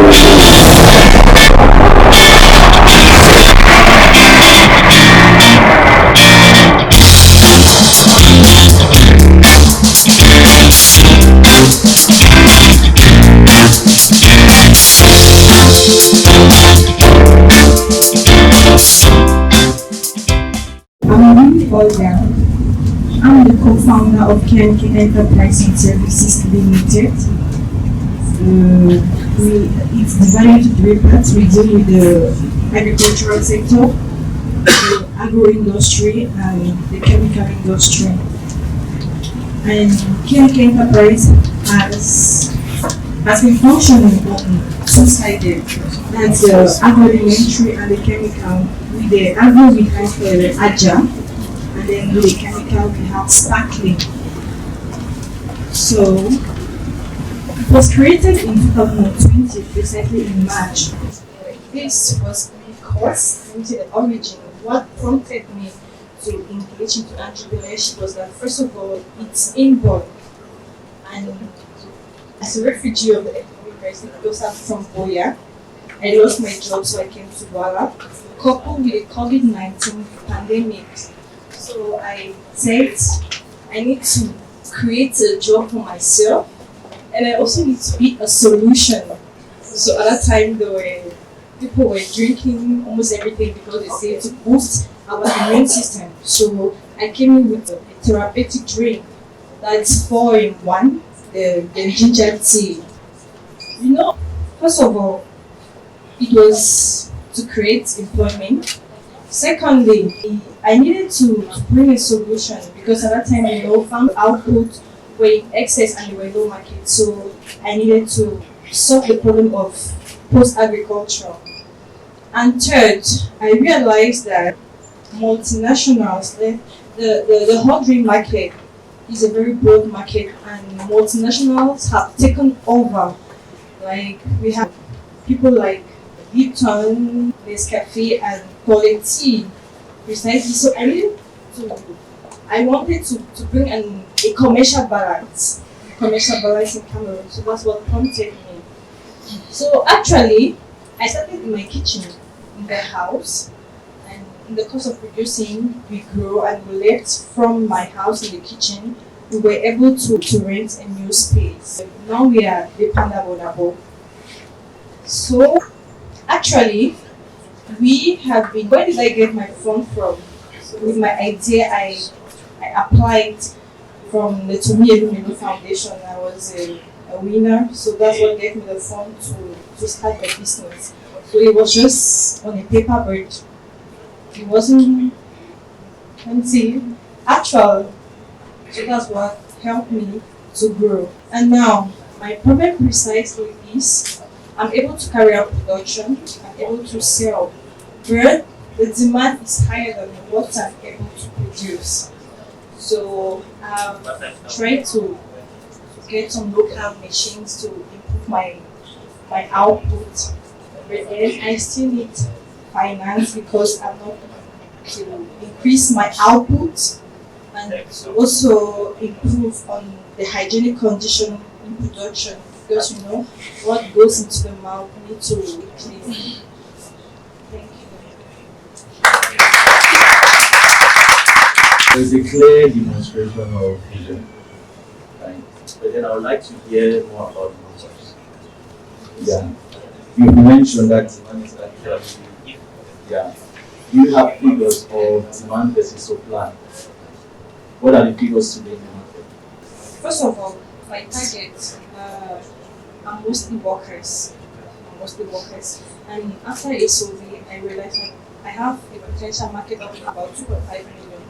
Ngovini Olga. I'm the co-founder of KMK Enterprise and Services Limited. It's divided into three parts. We deal with the agricultural sector, the agro-industry, and the chemical industry. And KMK Enterprise has been functioning on two-sided. That's the agroalimentary and the chemical. With the agro we have Aja, and then with the chemical we have sparkling. So it was created in 2020, precisely in March. This was because into the origin. What prompted me to engage into entrepreneurship was that first of all, it's inborn, and as a refugee of the economic crisis, because I'm from Boya, I lost my job, so I came to Wala, coupled with the COVID-19 pandemic. So I said I need to create a job for myself, and I also need to be a solution. So at that time, people were drinking almost everything because they say to boost our immune system. So I came in with a therapeutic drink that's 4 in 1, the ginger tea. First of all, it was to create employment. Secondly, I needed to bring a solution because at that time, farm output were in excess and there were no market. So I needed to solve the problem of post-agriculture. And third, I realized that multinationals, the hot drink market is a very broad market, and multinationals have taken over. Like we have people like Lipton, Nescafe, and Quality, precisely. So I wanted to bring a commercial balance in Cameroon. So that's what prompted me. So actually, I started in my kitchen in the house, and in the course of producing, we grew and we left from my house in the kitchen. We were able to rent a new space. Now we are dependable. So actually, we have been. Where did I get my fund from? So with my idea, I applied from the Tomi Elumelu Foundation. I was a winner, so that's what gave me the fund to start the business. So it was just on a paper bird. It wasn't actual. So that's what helped me to grow. And now my problem precisely is I'm able to carry out production, I'm able to sell, but the demand is higher than what I'm able to produce. So I'm trying to get some local machines to improve my output. But then I still need finance because I'm not to increase my output and to also improve on the hygienic condition in production, because what goes into the mouth needs to be clean. Thank you. There's a clear demonstration of vision, right? But then I would like to hear more about numbers. Yeah. You mentioned that demand is actually, yeah. You have figures of demand versus supply. What are the figures today in the market? First of all, my target are mostly workers. And after a survey, I realized that I have a potential market of about 2.5 million.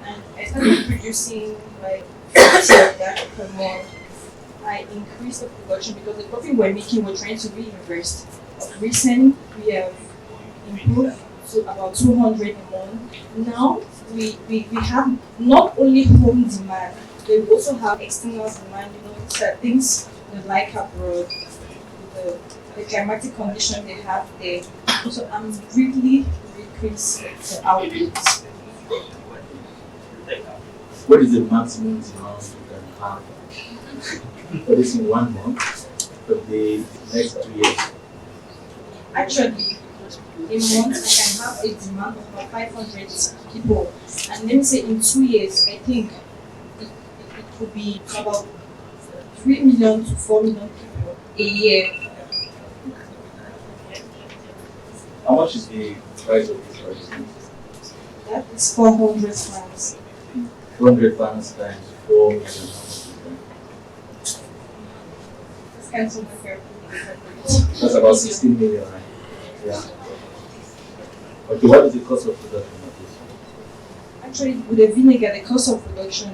And I started producing like 50 of that per month. I increased the production because the profit we're making, we're trying to reinvest. Recent, we have improved to about 200 a month. Now, we have not only home demand, but we also have external demand. It's things they like abroad, the climatic condition they have there. So I'm really increasing the output. What is the maximum demand you can have for this in 1 month, for the next 2 years? Actually, a month I can have a demand of about 500 people, and let me say in 2 years, I think it could be about 3 million to 4 million people a year. How much is the price of this for instance? That is 400 francs. 200 pounds times 4 million. How much is This kind of fair. that? That's about 16 million, right? Yeah. Okay, what is the cost of production of this? Actually, with the vinegar, the cost of production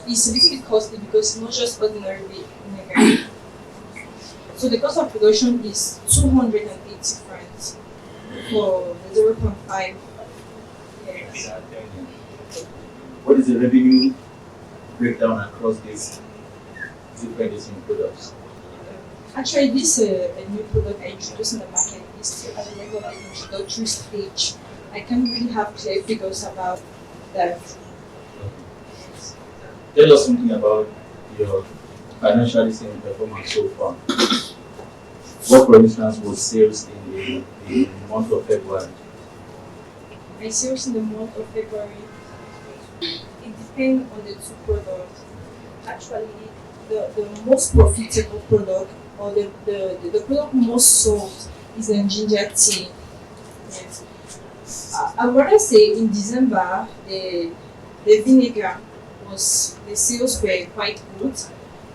is a little bit costly because it's not just ordinary vinegar. So the cost of production is 280 francs for the 0.5 years. What is the revenue breakdown across these different distinct products? Actually, this a new product I introduced in the market is still at a regular introductory stage. I can't really have clear figures about that. Tell us something about your financial listing performance so far. What, for instance, was sales in the month of February? My sales in the month of February, it depends on the two products. Actually, the most profitable product or the product most sold is the ginger tea. Yes. I would rather say in December the vinegar was the sales were quite good,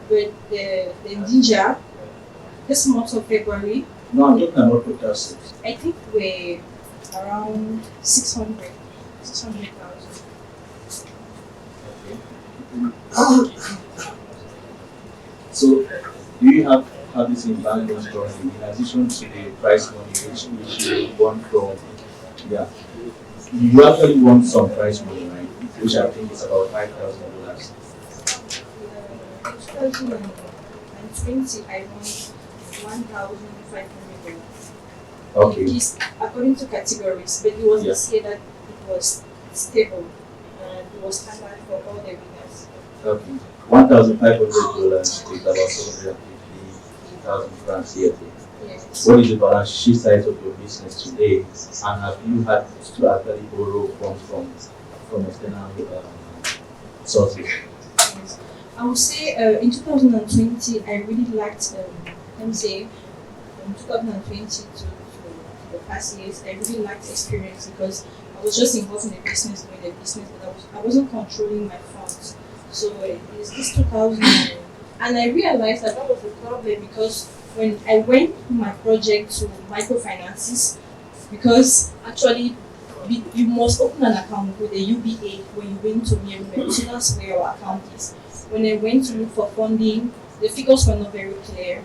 but the ginger this month of February No, I'm talking about total sales. I think we're around 600,000. Okay. So, do you have this in bank loans currently in addition to the price money which you want from, yeah, you actually want some price money, right? Which I think is about $5,000. 2020 I won 1,500. Okay. It is according to categories, but it was Yeah. this year that it was stable and it was standard for all the winners. Okay. $1,500 is about 750,000 francs CFA. Yes. What is the balance sheet size of your business today, and have you had to actually borrow funds from external sources? Yes. I would say in 2020 I really liked let me say from 2020 to the past years I really liked experience because I was just involved in the business doing the business but I wasn't controlling my funds. So it's this 2000 and I realized that was the problem because when I went through my project to microfinances because actually you must open an account with a UBA when you went to Myanmar. So that's where our account is. When I went to look for funding, the figures were not very clear.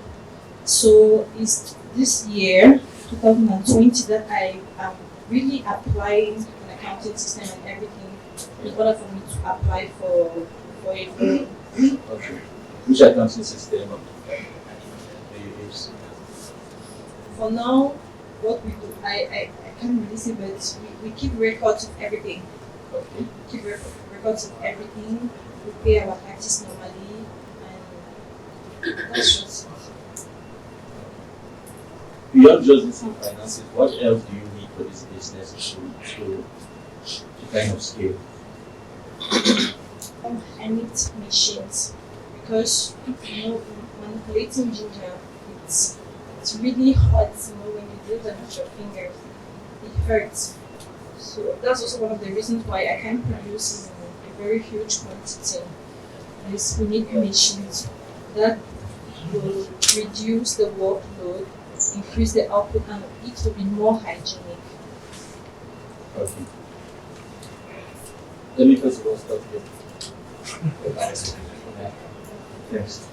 So it's this year, 2020, that I am really applying an accounting system and everything in order for me to apply for a loan. Okay. Which accounting system do you use? For now, what we do, I can't really say, but we keep records of everything. Okay. Keep records of everything. We pay our taxes normally, and that's just Beyond just this in finances, what else do you need for this business to kind of scale? I need machines because manipulating ginger it's really hot. When you do that with your fingers, it hurts. So that's also one of the reasons why I can't produce in a very huge quantity. Is we need machines that will reduce the workload, increase the output, and it will be more hygienic. Okay. Let me first of all stop here. Thanks.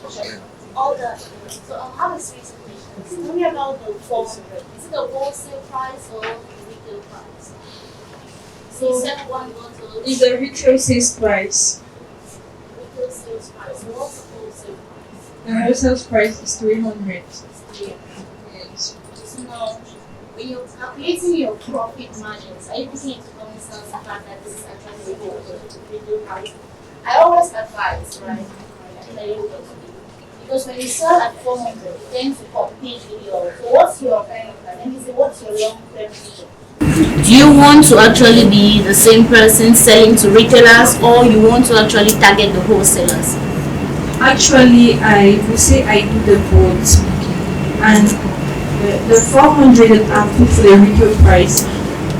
Olga, so I have a series of questions. Tell me about the 400. Is it a wholesale price or a retail price? So you said one bottle. It's a retail sales price. Retail sales price. So what's the wholesale price? The wholesale price is 300. Yes. So now, when you're calculating your profit margins, are you taking into cognizance the fact that this is actually a retail price? I always advise, right? I tell you what to do. Because when you sell at 400, you tend to compete with your. So what's your long-term vision? Do you want to actually be the same person selling to retailers, or you want to actually target the wholesalers? Actually, I would say I do the both. And the 400 that I put for the retail price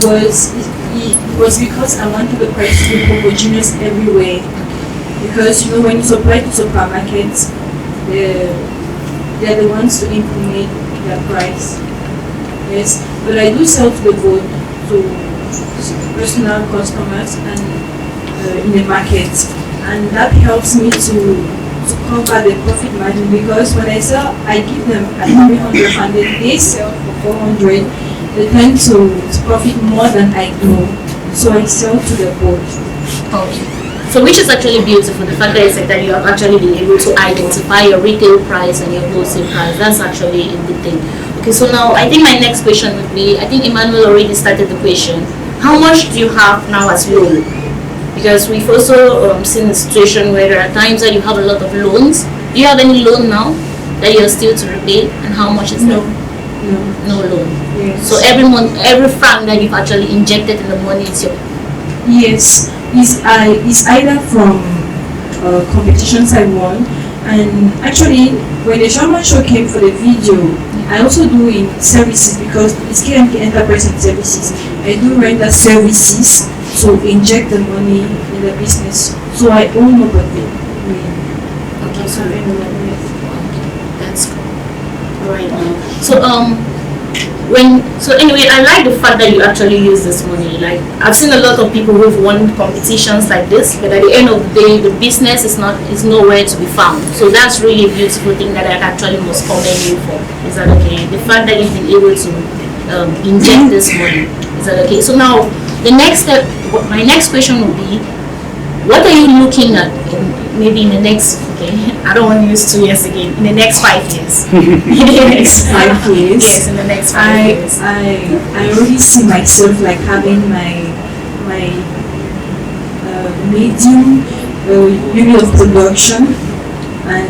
was because I wanted the price to be homogeneous everywhere. Because when you supply to supermarkets, they're the ones to implement their price. Yes, but I do sell to the board, to personal customers and in the market, and that helps me to cover the profit margin, because when I sell, I give them at 300 and then they sell for 400. They tend to profit more than I do, so I sell to the board. Okay. So which is actually beautiful, the fact that you said that you have actually been able to identify your retail price and your wholesale price. That's actually a good thing. Okay, so now I think my next question would be, I think Emmanuel already started the question. How much do you have now as loan? Because we've also seen a situation where there are times that you have a lot of loans. Do you have any loan now that you're still to repay, and how much is that? No loan. Yes. So every month, every franc that you've actually injected in the money is your. Yes, it's either from competitions I won, and actually when the shirlma show came for the video, I also do in services, because it's KMK Enterprise and Services. I do render services to inject the money in the business, so I owe nobody. Okay, so that's cool. Right now. So anyway, I like the fact that you actually use this money. Like, I've seen a lot of people who've won competitions like this, but at the end of the day, the business is nowhere to be found. So that's really a beautiful thing that I actually must commend you for. Is that okay? The fact that you've been able to inject this money. Is that okay? So now, the next step, my next question would be, what are you looking at maybe in the next, I don't want to use 2 years again, in the next 5 years? In the next 5 years? Yes, in the next 5 years. I already see myself like having my medium unit of production, and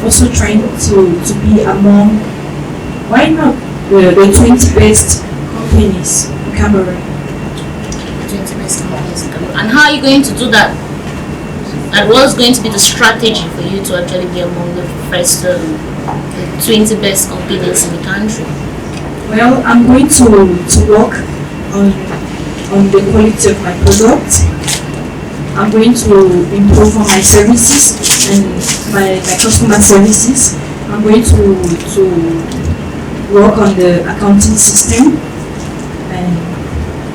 also trying to be among, why not, the 20 best companies in Cameroon. 20 best companies in Cameroon. And how are you going to do that? And what's going to be the strategy for you to actually be among the first 20 best companies in the country? Well, I'm going to work on the quality of my product. I'm going to improve on my services and my customer services. I'm going to work on the accounting system, and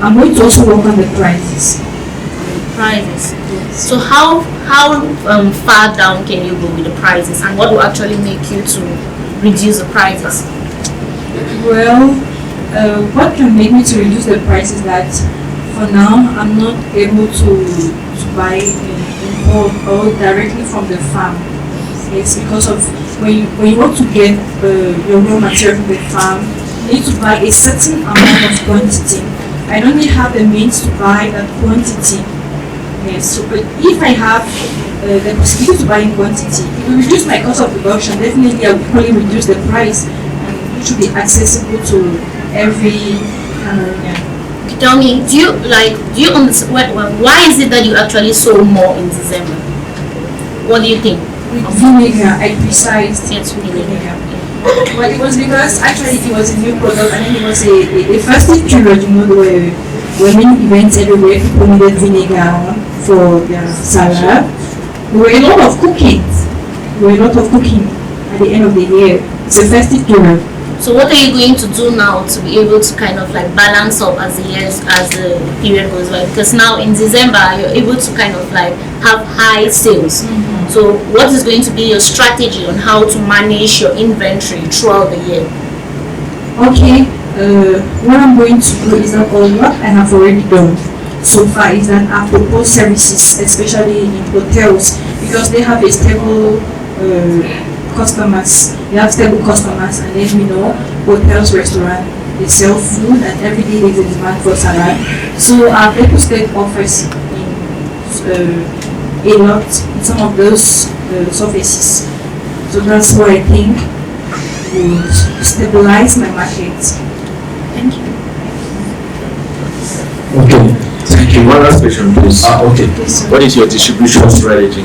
I'm going to also work on the prices. Prices. Yes. So how far down can you go with the prices, and what will actually make you to reduce the prices? Well, what can make me to reduce the price is that for now I'm not able to buy in bulk or directly from the farm. It's because of when you want to get your raw material from the farm, you need to buy a certain amount of quantity. I don't really have the means to buy that quantity. Yes, so but if I have the possibility to buy in quantity, it will reduce my cost of production. Definitely, I will probably reduce the price, and it should be accessible to every Cameroonian. Tell me, do you understand why is it that you actually sold more in December? What do you think? With vinegar, I precised Yes, vinegar. Well, it was because actually it was a new product, and then it was a festive period, where many events everywhere, people needed vinegar for their salad. There were a lot of cooking. At the end of the year. It's a festive period. So what are you going to do now to be able to kind of like balance up as the period goes by? Because now in December you're able to kind of like have high sales. Mm-hmm. So what is going to be your strategy on how to manage your inventory throughout the year? Okay, what I'm going to do is that what I have already done so far is that I propose services, especially in hotels, because they have a stable customers. They have stable customers, and then hotels, restaurants, they sell food, and every day there's a demand for salad. So our state offers in a lot in some of those surfaces. So that's what I think would stabilize my market. Thank you. Okay, thank you. One last question, please. Okay. What is your distribution strategy?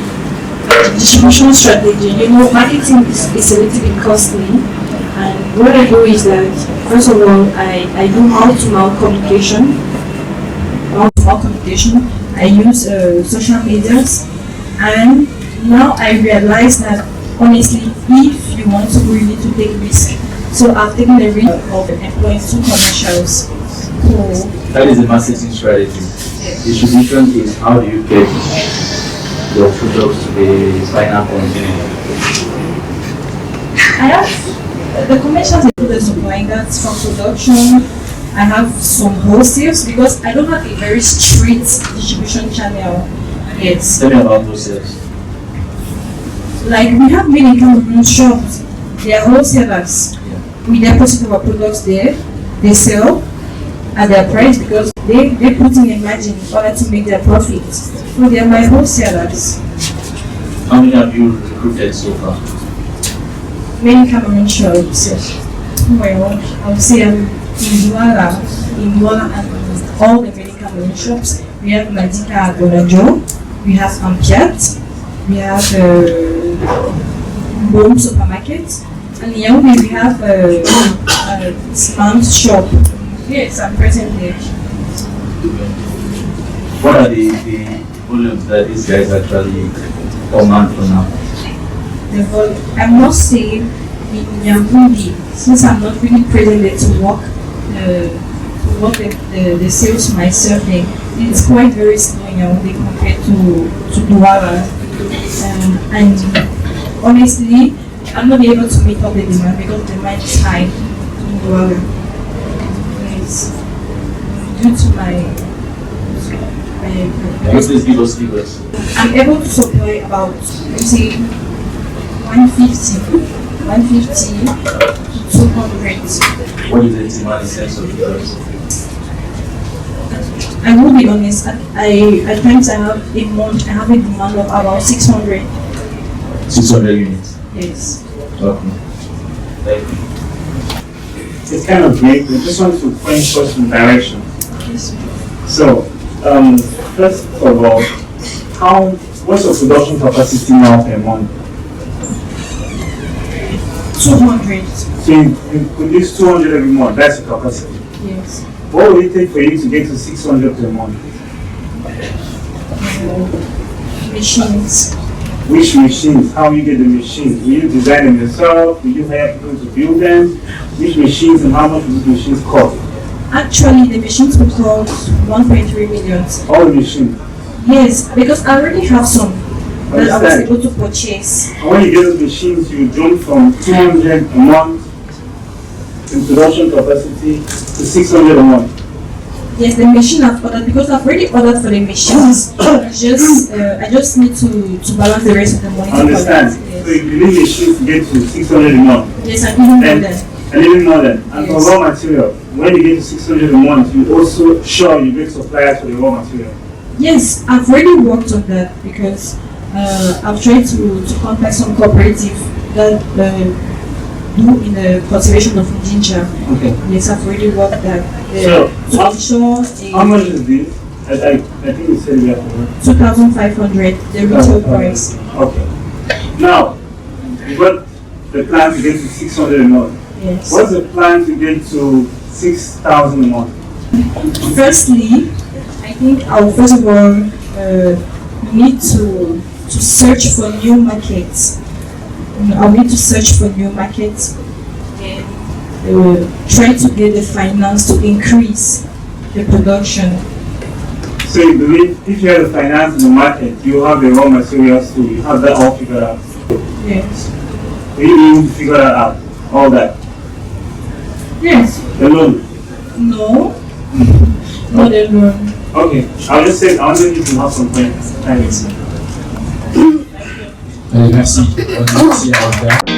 Distribution strategy, marketing is a little bit costly, and what I do is that first of all I do mouth-to-mouth communication. I use social medias, and now I realize that honestly, if you want to really to take risk, so I've taken the risk of employing 2 commercials. So That is the marketing strategy. Distribution is how do you get your products to the final consumer. I have the commercials include the supplying, that's from production. I have some wholesales because I don't have a very strict distribution channel. Yes. Tell me about those sales. Like we have many Cameroon shops, they are wholesalers. We deposit our products there, they sell at their price because they put in a margin in order to make their profit. So they are my wholesalers. How many have you recruited so far? Many Cameroon shops. Well, I would say in Douala and all the many Cameroon shops. We have Madika at Bonajo, we have Ampiat, we have Home Supermarket, and in Yaoundé we have Smart Shop. Yes, I'm present there. What are the volumes that these guys actually command for now? I must say, in Yaoundé, since I'm not really present there to work the sales myself, it's quite very slow in Yaoundé compared to Douala. And honestly, I'm not able to meet up the demand because the demand is high in Douala. It's due to Please give us figures. I'm able to supply about, let's say, 150 to 200. What is the demand in terms of figures? I will be honest, at times I have a demand of about 600. 600 units. Yes. Okay. Thank you. It's kind of great. We just want to point us in direction. Yes. So, first of all, what's your production capacity now per month? 200. So you produce 200 every month. That's your capacity. Yes. What will it take for you to get to 600 per month? Machines. Which machines? How will you get the machines? Will you design them yourself? Will you hire people to build them? Which machines and how much will these machines cost? Actually, the machines will cost 1.3 million. All the machines. Yes, because I already have some that I was Understand. able to purchase. And when you get those machines, you jump from 200 a month in production capacity to 600 a month. Yes, the machine I've ordered because I've already ordered for the machines. I just need to balance the rest of the money. I understand. Yes. So you need machines to get to 600 a month. Yes, I'm even more And- than. And even more than. And Yes. for raw material, when you get to 600 a month, you also sure you get suppliers for the raw material. Yes, I've already worked on that because I've tried to contact some cooperative that do in the cultivation of ginger. Okay. Yes, I've already worked that. So, To ensure how much is this? I think you said we have to 2,500, the retail price. Okay. Now, you got the plan to get to 600 a month. Yes. What's the plan to get to 6,000 a month? Firstly, I think I'll first of all need to search for new markets. I'll need to search for new markets and try to get the finance to increase the production. So you believe if you have the finance in the market, you have the raw materials too, you have that all figured out. Yes. You need to figure that out, all that. Yes. Alone. No. Not alone. Okay, I'll just say, I wanted you to have some points. Thanks. Merci. Merci, Olga.